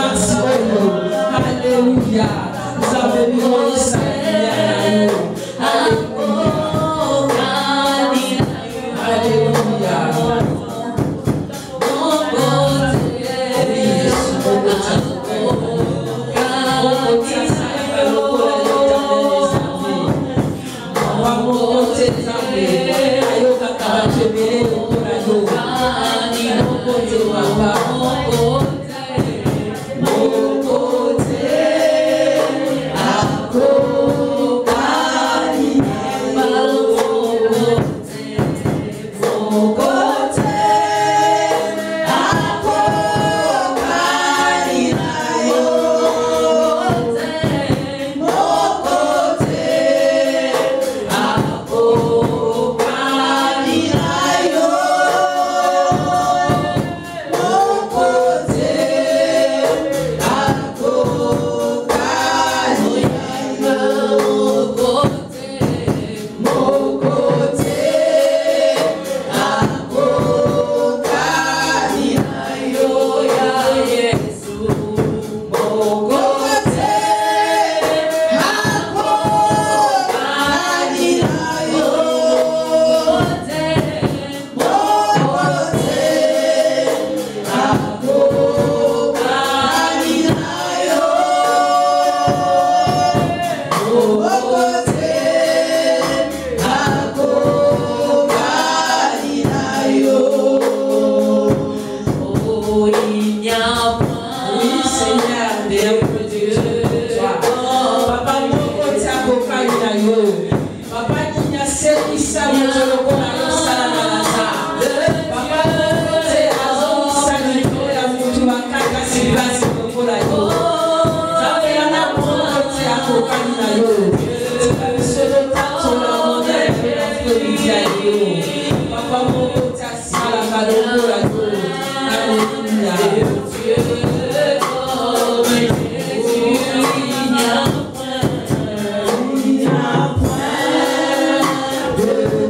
merci pour nous. Alléluia. Nous avons besoin de ça.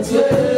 Dieu.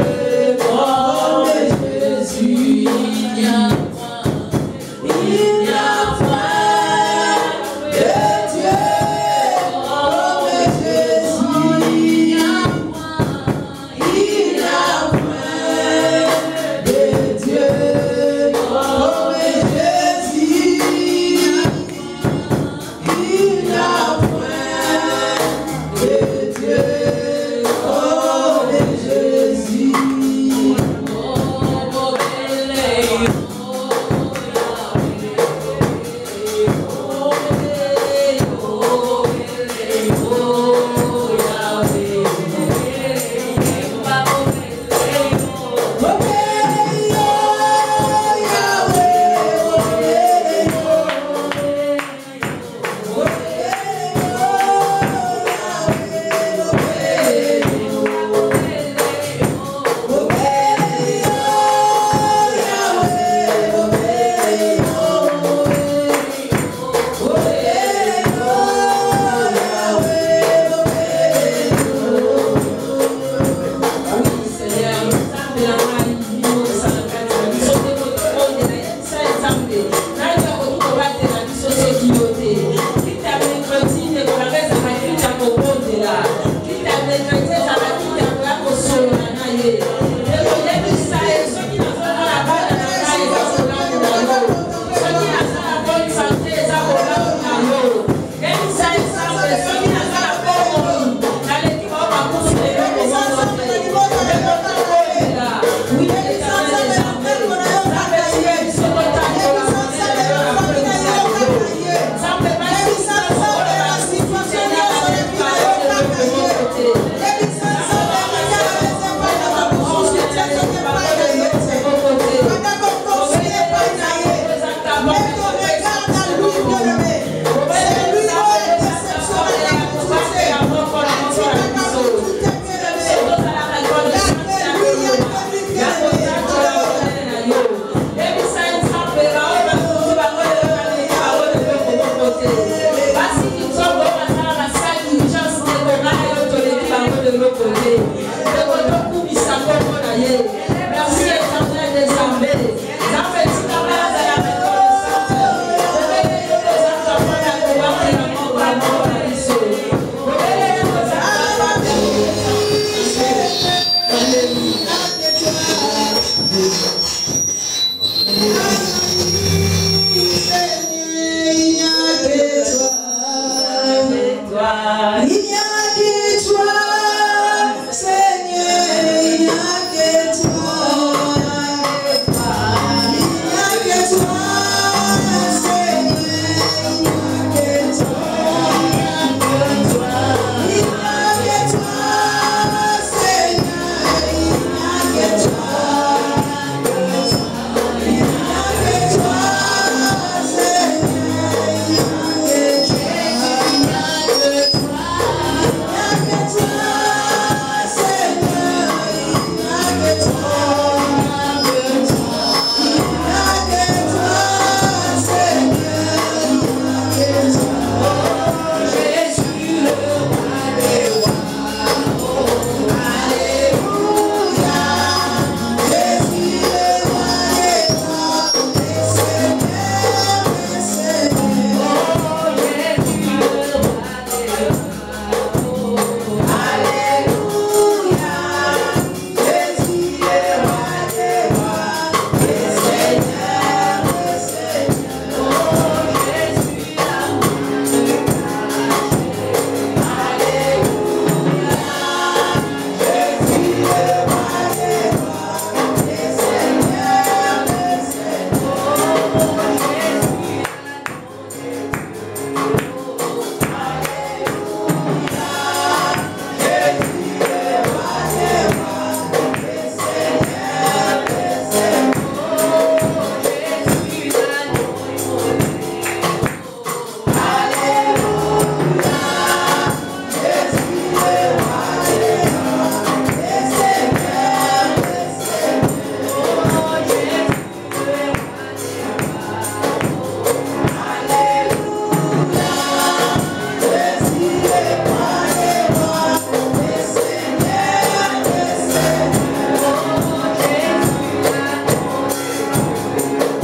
Yeah.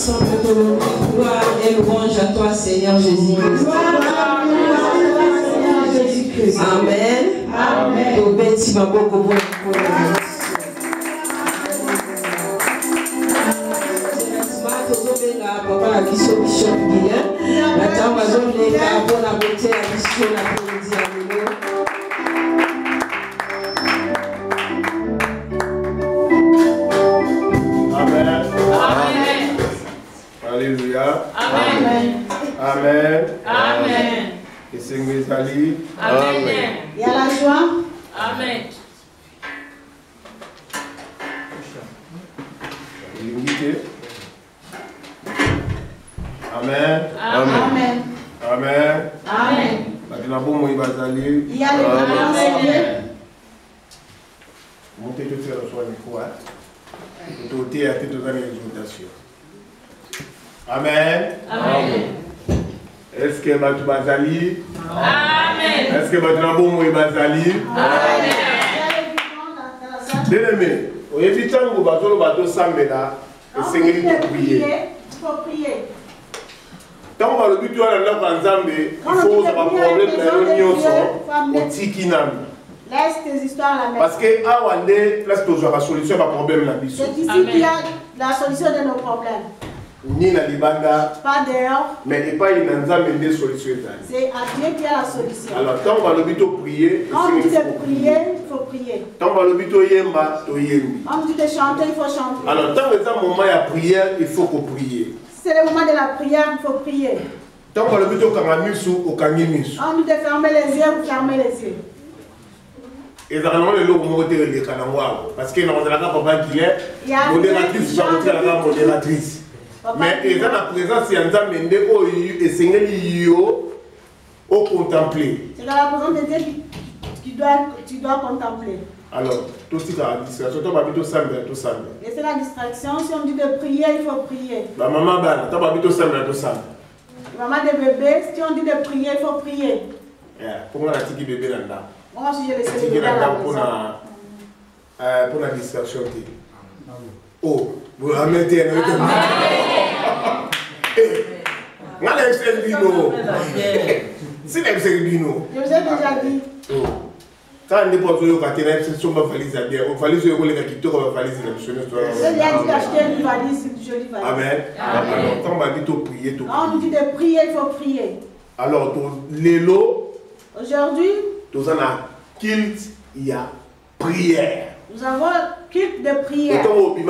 ensemble gloire et louange à toi, Seigneur Jésus-Christ. Amen. Amen. Alléluia. Amen. Amen. Amen. Et Seigneur Ali. Amen. Il y a la joie. Amen. L'unité. Amen. Amen. Amen. Amen. Maintenant, bon, moi, il va aller. Il y a le Seigneur. Montez tout ça sur le micro. Tout à tout dans l'exaltation. Amen. Amen. Est-ce que Matou Bazali? Amen. Est-ce que Matou Boumou Bazali? Amen. Bien aimé, au évitant que vous bateau Sambela, le Seigneur il prier. Il faut prier. Tant qu'on va le but de la Nzambe, il faut avoir un problème de l'union au Tikinam. Laisse tes histoires à la maison. Parce que Awande, place de la solution à problème la biso. C'est ici qu'il y a la solution de nos problèmes. Ni na libanda, pas dehors, mais il pas une Nzambe des solutions. C'est à Dieu qui a la solution. Alors, tant qu'on va le but de prier, quand on dit de prier, il faut prier. Tant qu'on va le but de yemba, to yembi. Quand on dit de chanter, il faut chanter. Alors, tant que c'est un moment de prière, il faut qu'on prie. C'est le moment de la prière, il faut prier. Tant qu'on va le but de kangamisu, au kangimisu. On dit de fermer les yeux, vous fermez les yeux. Et ça le logo moté les kanangwa parce que dans la papa qui est modératrice, ça montre la modératrice. Mais et dans la présence il y a Nzambe oyo et Seigneur yo au contempler. C'est dans la présence de Dieu que tu dois contempler. Alors, tout ce qui a distraction, tu vas tout sambe, tout sambe. Et c'est la distraction, si on dit de prier, il faut prier. La maman bana, tu vas tout sambe, tout sambe. Maman de bébé, si on dit de prier, il faut prier. Comment la tiki bébé là? On va suivre les célibataires à la maison. Pour la distraction. Oh, vous la mettez un peu. C'est l'Ebsebino. Je vous ai déjà dit. Quand on est pour jouer au caténaire, c'est sur ma valise à bien. On valise sur les qui on va valise la mission. Je lui ai dit d'acheter une valise, une jolie valise. Amen. Alors, quand on va dire de prier, tout. On nous dit de prier, il faut prier. Alors, l'élo. Aujourd'hui, nous avons culte, il y a prière. Nous avons culte de prière. Quand on a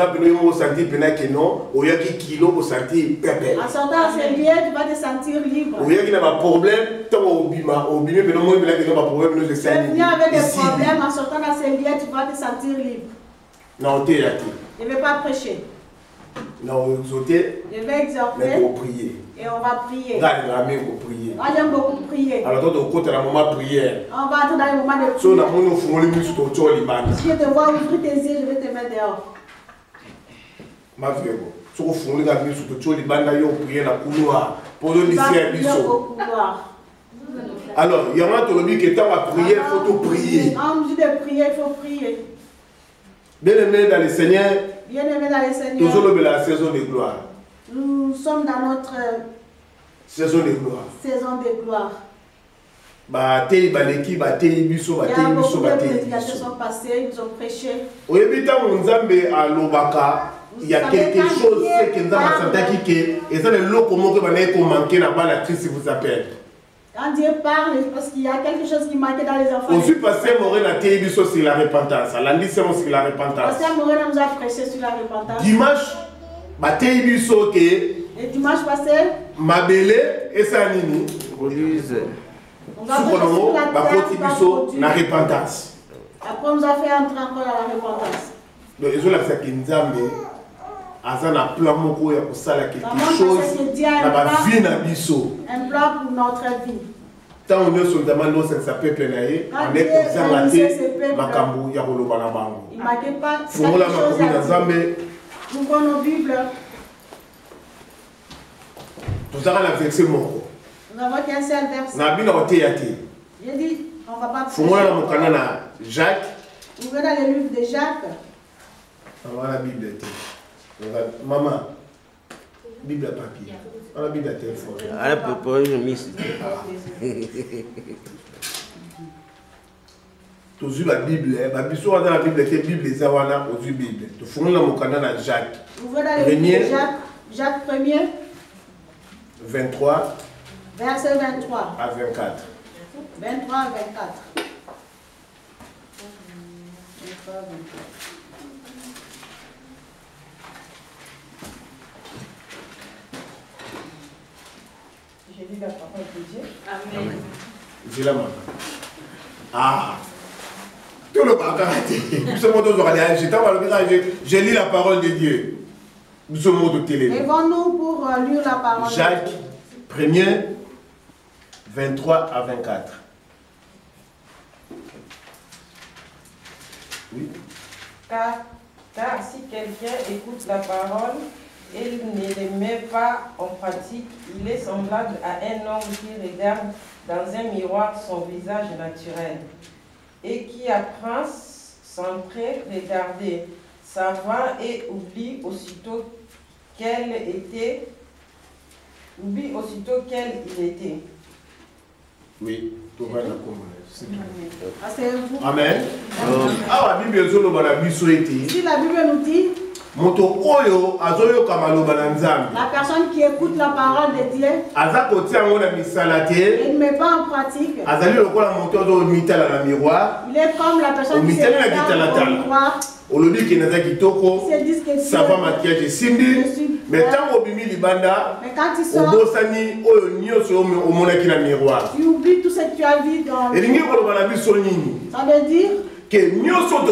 senti que non, on a qui kilo au senti pépé. En sortant à ce lieu, tu vas te sentir libre. On a qui n'a pas problème, tant on bima, mais non moi il n'a pas problème, nous tu es venu avec des problèmes, en sortant à ce lieu, tu vas te sentir libre. Non, tu es là. Je ne vais pas prêcher. Non, exhorter. Je vais exhorter. Mais pour prier. Et on va prier. Pour prier. Moi j'aime beaucoup prier. Alors toi, tu côté la moment prière. On va entrer dans le moment de prière. Si on a mon enfant, le muscle autour du bas. Si je te vois ouvrir tes yeux, je vais te mettre dehors. Ma vie, si on fournit la muscle autour du bas, il y a prier dans le couloir. Pour le lycée à Bissot. Alors, il y a un autonomie qui est en prier, il faut tout prier. On dit de prier, il faut prier. Bien aimé dans le Seigneur. Bien aimé dans le Seigneur. Toujours la saison de gloire. Nous sommes dans notre saison de gloire. Saison de gloire. Il y a beaucoup de prédications sont passées, ils ont prêché. Il y a quelque chose que nous avons senti et ça le loco que vous manqué là-bas la crise vous appelle. Quand Dieu parle, parce qu'il y a quelque chose qui manquait dans les enfants. On suit passé Morena Tébiso sur la repentance. Lundi c'est sur la repentance. Pasteur Morena nous a prêché sur la repentance. Dimanche, Tébiso que. Et dimanche passé. Mabele et Sanini. On va faire sur la repentance. Après on nous a fait entrer encore à la repentance. Donc ils ont la fait qu'ils Nzambe. Azana plan moko ya kosala quelque chose na ba vie na biso. Un plan pour notre vie. Tant on est sur demande ça s'appelle plenaye, on est comme ça maté makambu ya koloba na bango. Il marquait pas fongola makambu na Nzambe. Nous prenons nos Bibles. Tout ça la verset moko. Nous avons qu'un seul verset. Na bina oté yate. J'ai dit on va pas fongola na mokana na Jacques. Ouvrez dans le livre de Jacques. On va la Bible. Maman, Bible à papier. La Bible à téléphone. Toujours la Bible, la Bible, dans la Bible, la Bible, les awana, aux Bible. Tu fous la mokana dans Jacques. Jacques 1er. 23. Verset 23. À 24. 23 à 24. 23 à 24. J'ai lu la parole de Dieu. Amen. J'ai la main. Ah. Tout le j'ai lu la parole de Dieu. Nous sommes au télé. Lèvons-nous pour lire la parole. Jacques 1er, 23 à 24. Oui. Car si quelqu'un écoute la parole et ne les met pas en pratique, il est semblable à un homme qui regarde dans un miroir son visage naturel et qui apprend sans très regarder sa voix et oublie aussitôt quel il était. Oui, tout va Amen. Ah, la Bible si la Bible nous dit, la personne qui écoute la parole de Dieu et ne met pas en pratique, il est comme la personne qui se regarde au miroir. Ça va maquillage et simbi, mais tant que libanda, tu oublies tout ce que tu as vu dans le ça veut dire que nous sommes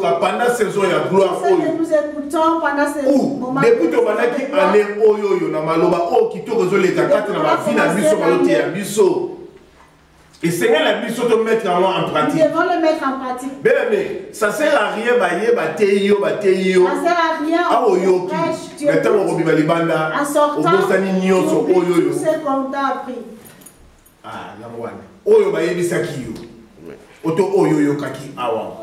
pendant saison ya gloire nous écoutons pendant ce moment depuis to banaki année oyo na maloba o kitoko zo le kakati na ba fina biso balote ya biso. Et c'est la mission de mettre en pratique. Nous devons le mettre en pratique. Bien mais ça sert à rien Ça sert à rien. En sortant, tout ce qu'on t'a appris. Ah, la moine. Oyo ba yebisaki yo. Oto oyo yo kaki awa.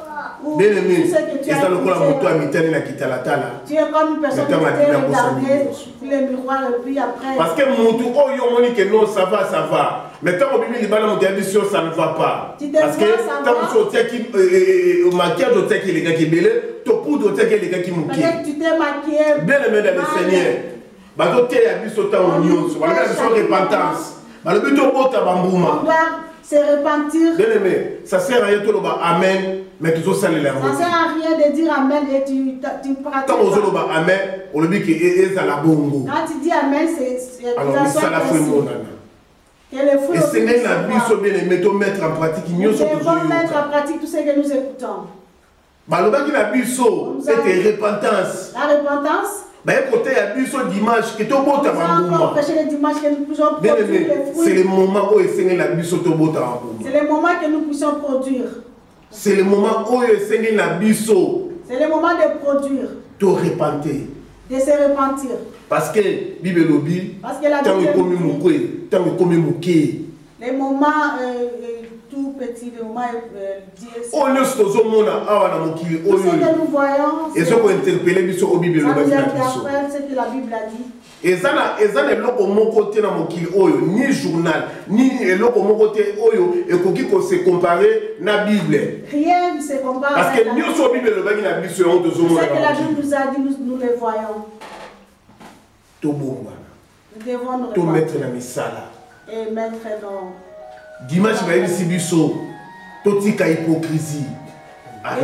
Bien aimé, et ça le cola moto à mitani na kitalatala. Tu es comme une personne qui te regarde le miroir et puis après. Parce que moto oyo moni que non ça va. Mais tant que bibi libana moto ambition ça ne va pas. Parce que tant que sortir qui au maquillage au qui les gars qui belé, to poudre au qui les gars qui mouki. Peut-être tu t'es maquillé. Bien aimé dans le Seigneur. Ba to te ya biso ta union, so ba la biso repentance. Ba le but au bota bambouma. Se repentir. Bien aimé, ça sert à rien tout le bas amen, mais toujours ça les larmes. Ça sert à rien de dire amen et tu pratiques. Quand on dit amen, on le dit que est à la bongo. Quand tu dis amen, c'est alors ça la fait mon nana. Et c'est même la biso bien aimé de mettre en pratique nous devons mettre en pratique tout ce que nous écoutons. Bah le bas qui la biso, c'était repentance. La repentance. Dimanche, nous avons empêché le dimanche que nous puissions produire les fruits. c'est le moment où c'est le moment que nous puissions produire. C'est le moment où c'est la biso. C'est le moment de produire. De repentir. De se repentir. Parce que Bible lobby. Parce que la Bible dit. Les moments tout petits, les moments Dieu. Oh nous sommes ce que nous voyons. Et ce qu'on interpelle biso au Bible lobby. C'est ce que la Bible a dit. Et ça n'a eloko moko te na mokili oyo ni journal ni eloko moko te oyo ekoki ko se comparer na Bible. Rien ne se compare. Parce que nous sommes Bible le bagi na biso on te zomo. Ce que la Bible nous a dit nous le voyons. To bomba. Nous devons nous to mettre na misala. Et mettre dans dimanche va y biso to tika hypocrisie.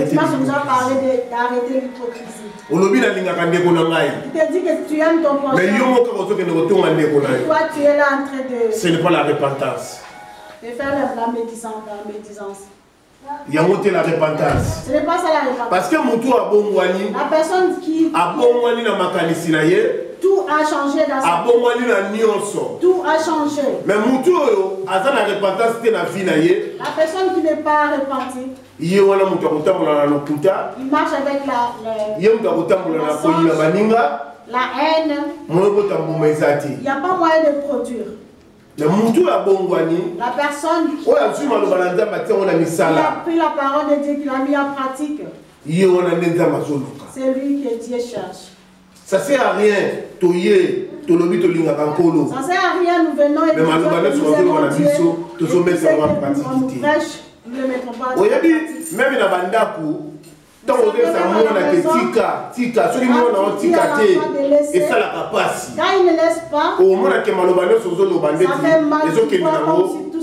Dimanche nous a parlé d'arrêter l'hypocrisie. Tu te dis que tu aimes ton prochain. Mais toi tu es là en train de. Ce n'est pas la repentance. De faire la médisance. Il y a monté la repentance. Ce n'est pas ça la repentance. Parce que Moutou a bon wani. La personne qui. A bon wani na makanisi na ye. Tout a changé dans sa vie. A bon wani na nyonso. Tout a changé. Mais Moutou a la repentance te na vie na ye. La personne qui n'est pas repentie. Il marche avec la haine. Il n'y a pas moyen de produire. La personne qui a pris la parole de Dieu, qui l'a mis en pratique, c'est lui que Dieu cherche. Ça ne sert à rien Ça sert à rien, nous venons et nous aimons Dieu. Et tout ce que on nous prêche, nous ne le mettrons pas en pratique. Même dans Bandaku, tant que ça monte tika, celui qui et ça la capacité. Quand il ne laisse pas, au moins que malobano sur le bandé, ça fait mal. les autres qui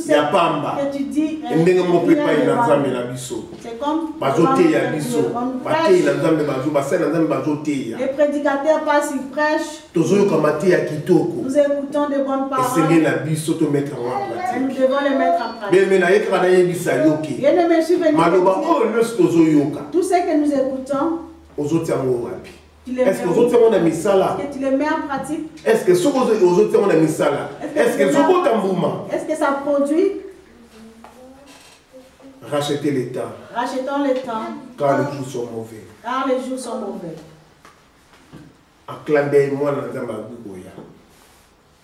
ya pamba. Que tu dis, ndenge mo prépa ina nzambe na biso. c'est comme bazote ya biso. Bate ina nzambe bazo, basana nzambe bazote ya. Les prédicateurs passent, ils prêchent. Tozo kamate ya kitoko. Nous écoutons de bonnes paroles. Et c'est la biso to mettre en pratique. Et nous devons les mettre en pratique. Mais na yekra na yebisa yoki. Bien aimé, je suis venu. Maloba o le tozo yoka. Tout ce que nous écoutons, ozotia mo wapi? est-ce que ozotia mo na misala? Est-ce que tu les mets en pratique? Est-ce que so ozotia mo na misala? Est-ce que so tambuma? Est-ce que ça produit? Racheter les temps. Rachetons les temps. Car les jours sont mauvais. Car les jours sont mauvais. Acclamez moi dans la Bible.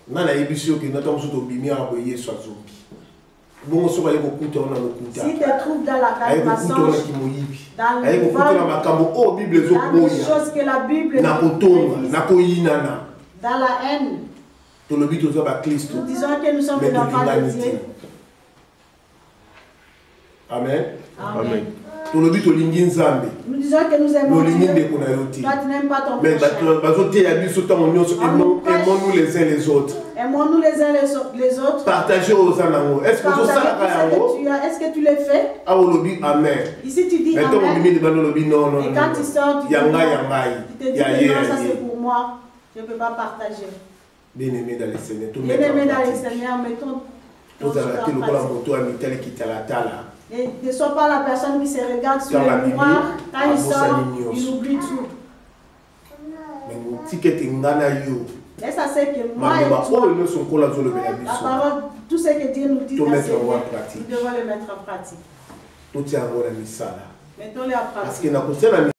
Nana ebisio que notre homme bimi a boyé soit zombie. Bon so ba yeko kuta on a le kuta. Si te trouves dans la calmation, dans le dans les choses que la Bible na kotonga na koyinana. Dans la haine. To le but aux ba Christ. Nous disons que nous sommes des enfants de Dieu. Amen. Amen. Nous disons que nous aimons Dieu. Toi, tu n'aimes pas ton péché. Aimons-nous les uns les autres. Aimons-nous les uns les autres. Partagez aux uns. Est-ce que tu le fais? Amen. Ici, tu dis Amen. Et quand tu sors, tu te dis non, ça c'est pour moi. Je ne peux pas partager. Bien-aimés dans le Seigneur. Bien-aimés dans le Seigneur, mettons. Et ne sois pas la personne qui se regarde sur le miroir, quand il sort, il oublie tout. Laisse à ce que moi et toi, la parole, tout ce que Dieu nous dit, nous devons le mettre en pratique. Mettons-le en pratique.